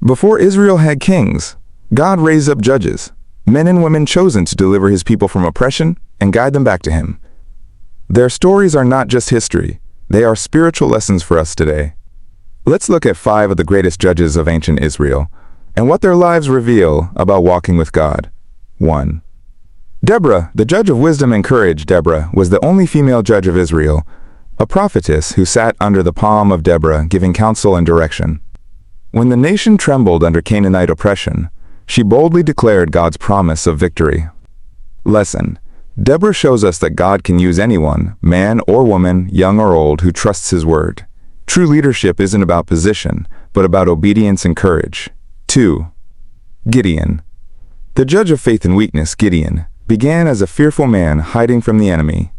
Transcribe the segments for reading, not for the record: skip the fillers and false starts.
Before Israel had kings, God raised up judges, men and women chosen to deliver his people from oppression and guide them back to him. Their stories are not just history, they are spiritual lessons for us today. Let's look at 5 of the greatest judges of ancient Israel and what their lives reveal about walking with God. 1. Deborah, the judge of wisdom and courage. Deborah was the only female judge of Israel, a prophetess who sat under the palm of Deborah giving counsel and direction. When the nation trembled under Canaanite oppression, she boldly declared God's promise of victory. Lesson: Deborah shows us that God can use anyone, man or woman, young or old, who trusts his word. True leadership isn't about position, but about obedience and courage. 2. Gideon. The judge of faith and weakness, Gideon, began as a fearful man hiding from the enemy.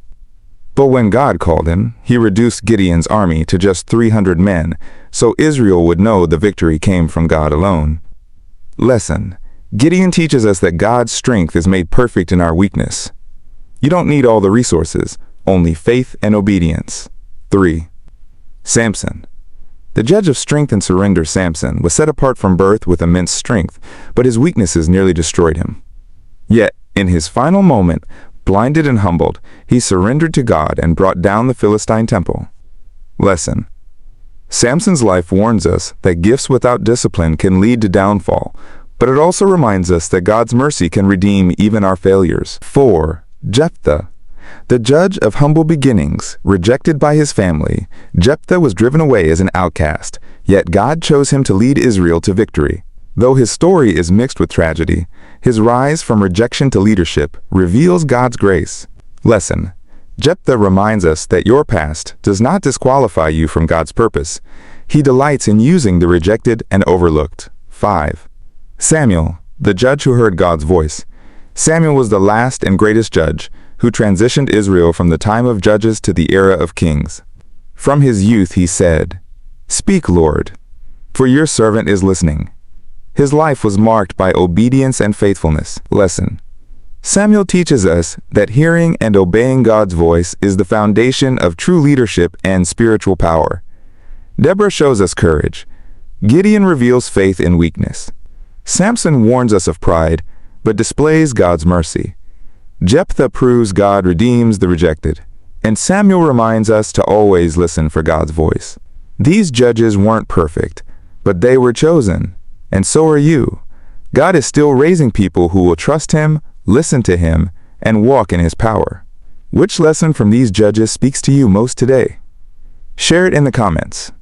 But when God called him, he reduced Gideon's army to just 300 men, so Israel would know the victory came from God alone. Lesson: Gideon teaches us that God's strength is made perfect in our weakness. You don't need all the resources, only faith and obedience. 3. Samson. The judge of strength and surrender, Samson, was set apart from birth with immense strength, but his weaknesses nearly destroyed him. Yet, in his final moment, blinded and humbled, he surrendered to God and brought down the Philistine temple. Lesson: Samson's life warns us that gifts without discipline can lead to downfall, but it also reminds us that God's mercy can redeem even our failures. 4. Jephthah. The judge of humble beginnings, rejected by his family, Jephthah was driven away as an outcast, yet God chose him to lead Israel to victory. Though his story is mixed with tragedy, his rise from rejection to leadership reveals God's grace. Lesson: Jephthah reminds us that your past does not disqualify you from God's purpose. He delights in using the rejected and overlooked. 5. Samuel, the judge who heard God's voice. Samuel was the last and greatest judge who transitioned Israel from the time of judges to the era of kings. From his youth he said, "Speak, Lord, for your servant is listening." His life was marked by obedience and faithfulness. Lesson: Samuel teaches us that hearing and obeying God's voice is the foundation of true leadership and spiritual power. Deborah shows us courage. Gideon reveals faith in weakness. Samson warns us of pride, but displays God's mercy. Jephthah proves God redeems the rejected. And Samuel reminds us to always listen for God's voice. These judges weren't perfect, but they were chosen. And so are you. God is still raising people who will trust him, listen to him, and walk in his power. Which lesson from these judges speaks to you most today? Share it in the comments.